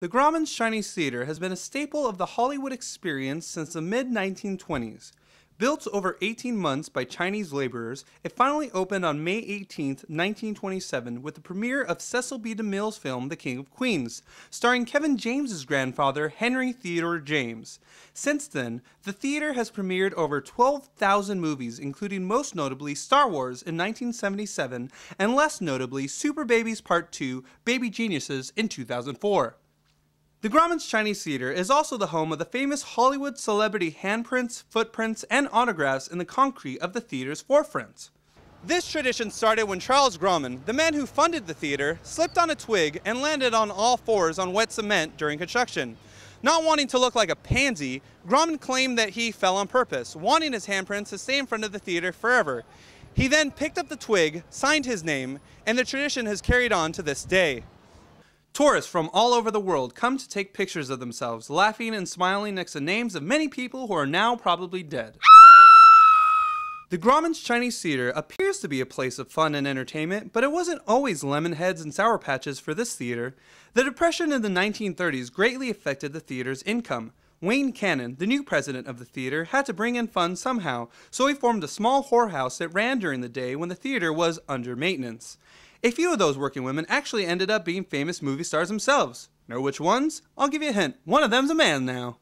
The Grauman's Chinese Theater has been a staple of the Hollywood experience since the mid-1920s. Built over 18 months by Chinese laborers, it finally opened on May 18, 1927 with the premiere of Cecil B. DeMille's film The King of Queens, starring Kevin James's grandfather, Henry Theodore James. Since then, the theater has premiered over 12,000 movies, including most notably Star Wars in 1977 and less notably Super Babies Part 2, Baby Geniuses in 2004. The Grauman's Chinese Theater is also the home of the famous Hollywood celebrity handprints, footprints, and autographs in the concrete of the theater's forefront. This tradition started when Charles Grauman, the man who funded the theater, slipped on a twig and landed on all fours on wet cement during construction. Not wanting to look like a pansy, Grauman claimed that he fell on purpose, wanting his handprints to stay in front of the theater forever. He then picked up the twig, signed his name, and the tradition has carried on to this day. Tourists from all over the world come to take pictures of themselves, laughing and smiling next to names of many people who are now probably dead. The Grauman's Chinese Theater appears to be a place of fun and entertainment, but it wasn't always lemon heads and sour patches for this theater. The Depression in the 1930s greatly affected the theater's income. Wayne Cannon, the new president of the theater, had to bring in funds somehow, so he formed a small whorehouse that ran during the day when the theater was under maintenance. A few of those working women actually ended up being famous movie stars themselves. Know which ones? I'll give you a hint. One of them's a man now.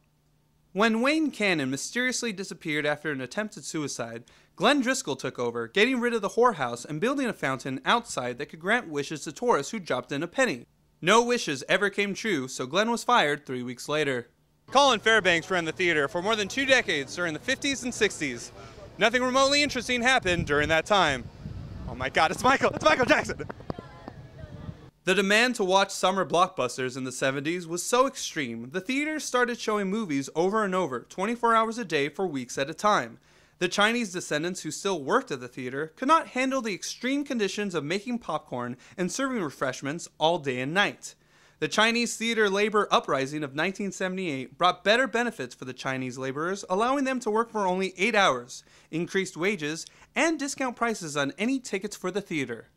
When Wayne Cannon mysteriously disappeared after an attempted suicide, Glenn Driscoll took over, getting rid of the whorehouse and building a fountain outside that could grant wishes to tourists who dropped in a penny. No wishes ever came true, so Glenn was fired 3 weeks later. Colin Fairbanks ran the theater for more than 2 decades during the 50s and 60s. Nothing remotely interesting happened during that time. Oh my God, it's Michael Jackson! The demand to watch summer blockbusters in the 70s was so extreme, the theater started showing movies over and over, 24 hours a day for weeks at a time. The Chinese descendants who still worked at the theater could not handle the extreme conditions of making popcorn and serving refreshments all day and night. The Chinese theater labor uprising of 1978 brought better benefits for the Chinese laborers, allowing them to work for only 8 hours, increased wages, and discount prices on any tickets for the theater.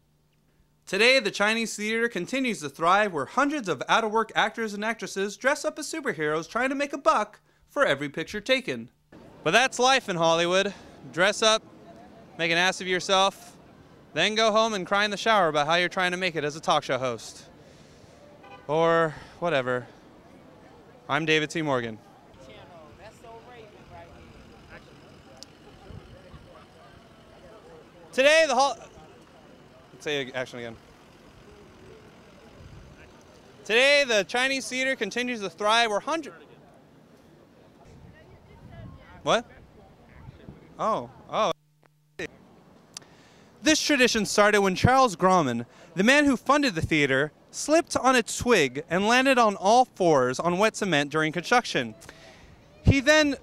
Today, the Chinese theater continues to thrive where hundreds of out-of-work actors and actresses dress up as superheroes trying to make a buck for every picture taken. But that's life in Hollywood. Dress up, make an ass of yourself, then go home and cry in the shower about how you're trying to make it as a talk show host. Or whatever. I'm David T. Morgan. Today, let's say action again. Today, the Chinese theater continues to thrive where hundreds... What? Oh. This tradition started when Charles Grauman, the man who funded the theater, slipped on a twig and landed on all fours on wet cement during construction. He then...